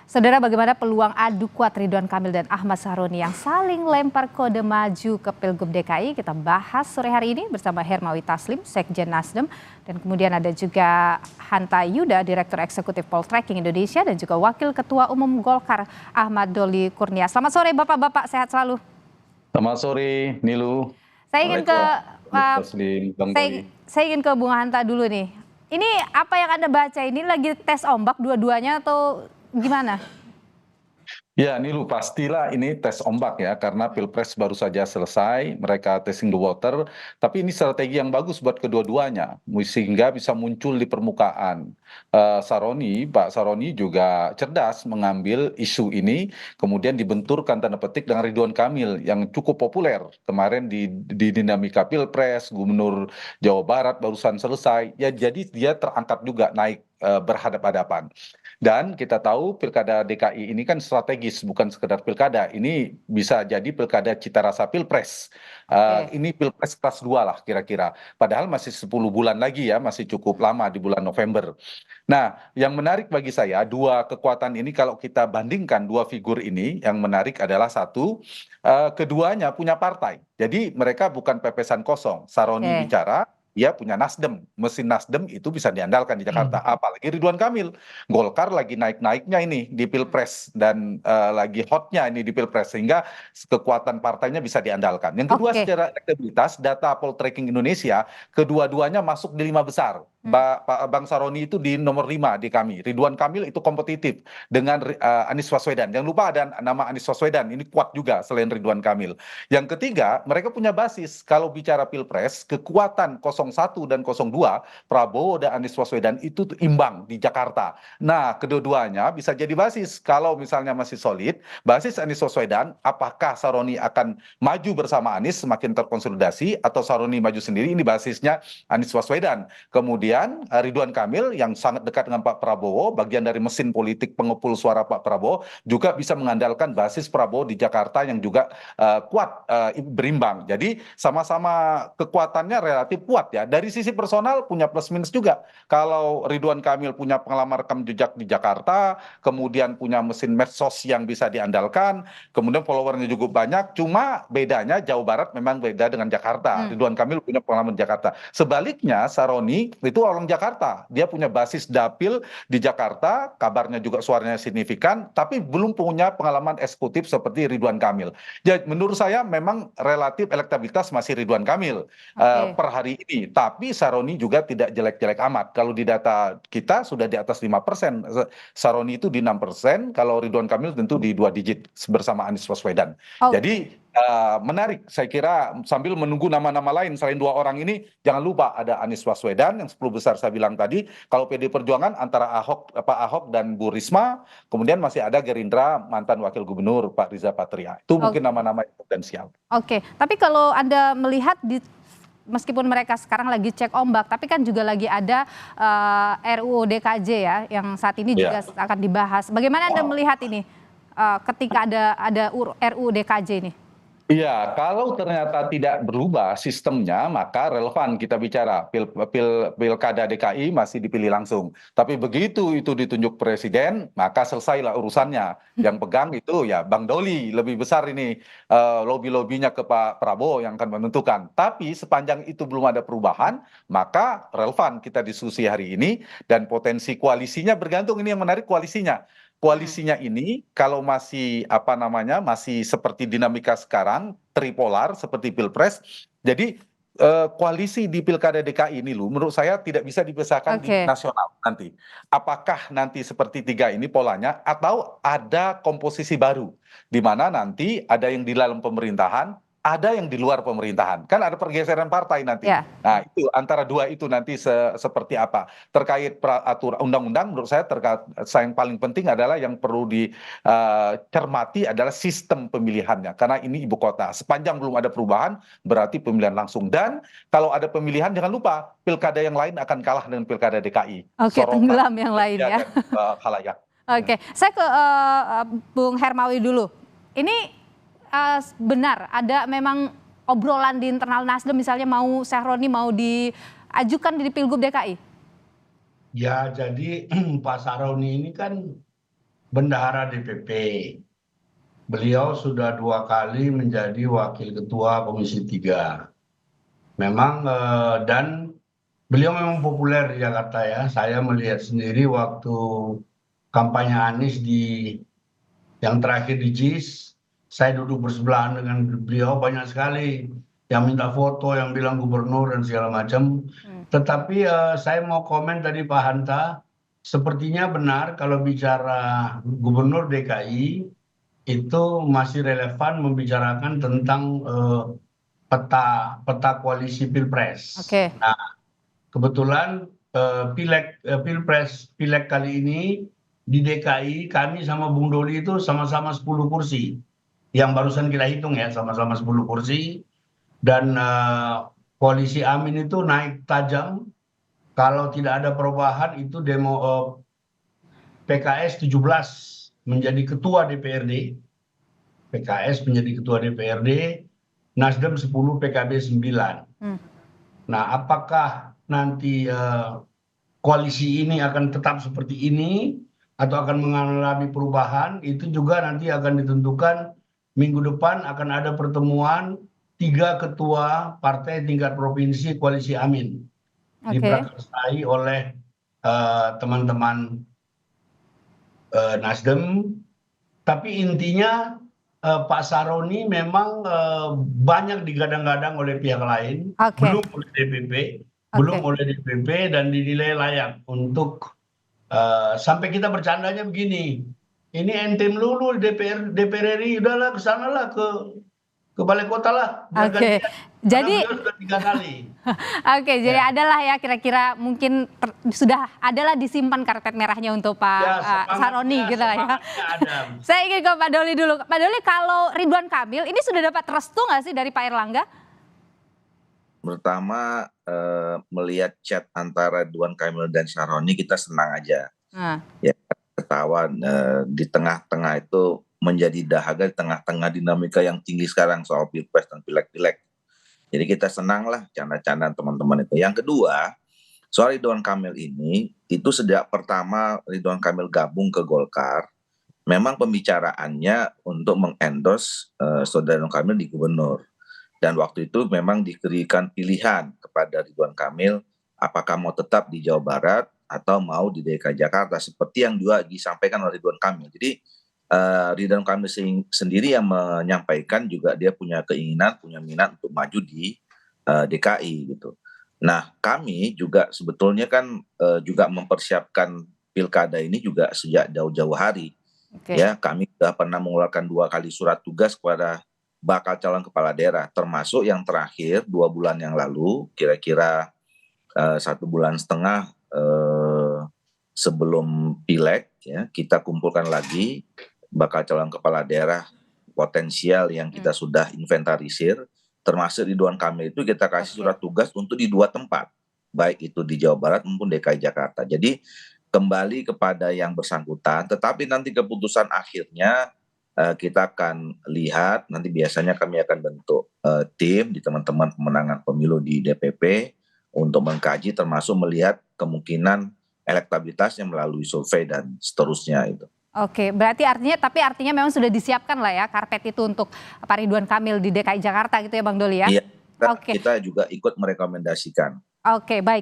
Saudara, bagaimana peluang adu kuat Ridwan Kamil dan Ahmad Sahroni yang saling lempar kode maju ke Pilgub DKI? Kita bahas sore hari ini bersama Hermawi Taslim, Sekjen Nasdem, dan kemudian ada juga Hanta Yuda, Direktur Eksekutif Poltreking Indonesia, dan juga Wakil Ketua Umum Golkar Ahmad Doli Kurnia. Selamat sore Bapak-bapak, sehat selalu. Selamat sore, Nilu. Saya ingin ke Taslim, Bang saya, Doli. saya ingin ke Bung Hanta dulu nih. Ini apa yang Anda baca ini lagi tes ombak dua-duanya atau gimana? Ya, Nilu, pastilah ini tes ombak ya, karena Pilpres baru saja selesai, mereka testing the water, tapi ini strategi yang bagus buat kedua-duanya, sehingga bisa muncul di permukaan. Pak Saroni juga cerdas mengambil isu ini, kemudian dibenturkan tanda petik dengan Ridwan Kamil yang cukup populer kemarin di dinamika Pilpres, Gubernur Jawa Barat barusan selesai, ya jadi dia terangkat juga naik berhadapan-hadapan. Dan kita tahu pilkada DKI ini kan strategis, bukan sekedar pilkada. Ini bisa jadi pilkada cita rasa pilpres. Oke. Ini pilpres kelas 2 lah kira-kira. Padahal masih 10 bulan lagi ya, masih cukup lama di bulan November. Nah, yang menarik bagi saya, dua kekuatan ini kalau kita bandingkan dua figur ini, yang menarik adalah satu, keduanya punya partai. Jadi mereka bukan pepesan kosong. Saroni Oke. bicara, dia punya Nasdem. Mesin Nasdem itu bisa diandalkan di Jakarta. Apalagi Ridwan Kamil. Golkar lagi naik-naiknya ini di Pilpres dan lagi hotnya ini di Pilpres sehingga kekuatan partainya bisa diandalkan. Yang kedua Oke. secara elektabilitas data Poltreking Indonesia kedua-duanya masuk di 5 besar. Bang Saroni itu di nomor 5 di kami. Ridwan Kamil itu kompetitif dengan Anies Baswedan. Jangan lupa ada nama Anies Baswedan ini kuat juga selain Ridwan Kamil. Yang ketiga, mereka punya basis kalau bicara Pilpres, kekuatan 01 dan 02 Prabowo dan Anies Baswedan itu imbang di Jakarta. Nah, kedua-duanya bisa jadi basis. Kalau misalnya masih solid, basis Anies Baswedan, apakah Saroni akan maju bersama Anies semakin terkonsolidasi atau Saroni maju sendiri? Ini basisnya Anies Baswedan. Kemudian Ridwan Kamil yang sangat dekat dengan Pak Prabowo, bagian dari mesin politik pengepul suara Pak Prabowo, juga bisa mengandalkan basis Prabowo di Jakarta yang juga kuat, berimbang. Jadi sama-sama kekuatannya relatif kuat ya. Dari sisi personal punya plus minus juga. Kalau Ridwan Kamil punya pengalaman rekam jejak di Jakarta, kemudian punya mesin medsos yang bisa diandalkan, kemudian followernya juga banyak, cuma bedanya Jawa Barat memang beda dengan Jakarta. Ridwan Kamil punya pengalaman di Jakarta. Sebaliknya Saroni itu orang Jakarta, dia punya basis dapil di Jakarta, kabarnya juga suaranya signifikan, tapi belum punya pengalaman eksekutif seperti Ridwan Kamil. Jadi menurut saya memang relatif elektabilitas masih Ridwan Kamil Oke. per hari ini, tapi Saroni juga tidak jelek-jelek amat. Kalau di data kita sudah di atas 5%, Saroni itu di 6%, kalau Ridwan Kamil tentu di 2 digit bersama Anies Baswedan. Oke. Jadi menarik, saya kira sambil menunggu nama-nama lain selain dua orang ini, jangan lupa ada Anies Baswedan yang 10 besar saya bilang tadi. Kalau PD Perjuangan antara Pak Ahok dan Bu Risma, kemudian masih ada Gerindra mantan Wakil Gubernur Pak Riza Patria. Itu mungkin Oke. nama-nama yang potensial. Oke. Tapi kalau Anda melihat meskipun mereka sekarang lagi cek ombak, tapi kan juga lagi ada RUU DKJ ya, yang saat ini juga Ya. akan dibahas. Bagaimana Anda melihat ini ketika ada RUU DKJ ini? Iya, kalau ternyata tidak berubah sistemnya, maka relevan kita bicara pilkada DKI masih dipilih langsung. Tapi begitu itu ditunjuk presiden, maka selesailah urusannya. Yang pegang itu ya Bang Doli lebih besar ini lobby-lobbynya ke Pak Prabowo yang akan menentukan. Tapi sepanjang itu belum ada perubahan, maka relevan kita diskusi hari ini dan potensi koalisinya bergantung ini yang menarik koalisinya. Koalisinya ini kalau masih apa namanya masih seperti dinamika sekarang tripolar seperti Pilpres, jadi koalisi di Pilkada DKI ini loh menurut saya tidak bisa dipisahkan di Oke. nasional nanti. Apakah nanti seperti tiga ini polanya atau ada komposisi baru di mana nanti ada yang di dalam pemerintahan, ada yang di luar pemerintahan. Kan ada pergeseran partai nanti. Ya. Nah, itu antara dua itu nanti seperti apa? Terkait aturan undang-undang menurut saya yang paling penting adalah yang perlu dicermati adalah sistem pemilihannya karena ini ibu kota. Sepanjang belum ada perubahan berarti pemilihan langsung dan kalau ada pemilihan jangan lupa pilkada yang lain akan kalah dengan pilkada DKI. Oke, Sorotan tenggelam yang lain media ya. dan khalayak. Oke, saya ke Bung Hermawi dulu. Ini benar ada memang obrolan di internal Nasdem misalnya mau Sahroni mau diajukan di Pilgub DKI? Ya, jadi Pak Saroni ini kan bendahara DPP. Beliau sudah 2 kali menjadi wakil ketua Komisi 3. Memang dan beliau memang populer di Jakarta ya. Saya melihat sendiri waktu kampanye Anies yang terakhir di JIS, saya duduk bersebelahan dengan beliau, banyak sekali yang minta foto, yang bilang gubernur dan segala macam. Tetapi saya mau komen tadi Pak Hanta, sepertinya benar kalau bicara gubernur DKI itu masih relevan membicarakan tentang peta koalisi Pilpres. Oke. Nah, kebetulan Pileg kali ini di DKI kami sama Bung Doli itu sama-sama 10 kursi. Yang barusan kita hitung ya, sama-sama 10 kursi. Dan koalisi Amin itu naik tajam. Kalau tidak ada perubahan itu PKS 17 menjadi ketua DPRD. PKS menjadi ketua DPRD, Nasdem 10, PKB 9. Nah, apakah nanti koalisi ini akan tetap seperti ini atau akan mengalami perubahan, itu juga nanti akan ditentukan minggu depan akan ada pertemuan 3 ketua partai tingkat provinsi koalisi Amin. Diprakarsai oleh teman-teman Nasdem. Tapi intinya Pak Saroni memang banyak digadang-gadang oleh pihak lain, belum oleh DPP, dan dinilai layak untuk sampai kita bercandanya begini, ini ente melulu DPR RI, udahlah kesanalah ke balai kota lah. Jadi sudah 3 kali. Jadi adalah ya kira-kira mungkin sudah adalah disimpan karpet merahnya untuk Pak Saroni gitu lah ya. Saya ingin ke Pak Doli dulu. Pak Doli, kalau Ridwan Kamil ini sudah dapat restu nggak sih dari Pak Erlangga? Pertama melihat chat antara Ridwan Kamil dan Saroni kita senang aja. Ya, ketawa di tengah-tengah itu menjadi dahaga di tengah-tengah dinamika yang tinggi sekarang soal Pilpres dan Pileg-Pileg. Jadi kita senang lah canda-candaan teman-teman itu. Yang kedua, soal Ridwan Kamil ini, itu sejak pertama Ridwan Kamil gabung ke Golkar, memang pembicaraannya untuk mengendorse saudara Ridwan Kamil di gubernur. Dan waktu itu memang diberikan pilihan kepada Ridwan Kamil, apakah mau tetap di Jawa Barat atau mau di DKI Jakarta, seperti yang juga disampaikan oleh Ridwan Kamil. Jadi Ridwan Kamil sendiri yang menyampaikan juga dia punya keinginan, punya minat untuk maju di DKI gitu. Nah, kami juga sebetulnya kan juga mempersiapkan pilkada ini juga sejak jauh-jauh hari. Ya, kami sudah pernah mengeluarkan 2 kali surat tugas kepada bakal calon kepala daerah, termasuk yang terakhir 2 bulan yang lalu, kira-kira 1,5 bulan sebelum Pileg, ya, kita kumpulkan lagi bakal calon kepala daerah potensial yang kita sudah inventarisir, termasuk Ridwan Kamil itu kita kasih surat tugas untuk di 2 tempat, baik itu di Jawa Barat maupun DKI Jakarta. Jadi kembali kepada yang bersangkutan, tetapi nanti keputusan akhirnya kita akan lihat, nanti biasanya kami akan bentuk tim di teman-teman pemenangan pemilu di DPP untuk mengkaji, termasuk melihat kemungkinan elektabilitasnya melalui survei dan seterusnya itu. Berarti artinya memang sudah disiapkan lah ya karpet itu untuk Pak Ridwan Kamil di DKI Jakarta gitu ya Bang Doli ya? Iya, kita juga ikut merekomendasikan. Baik.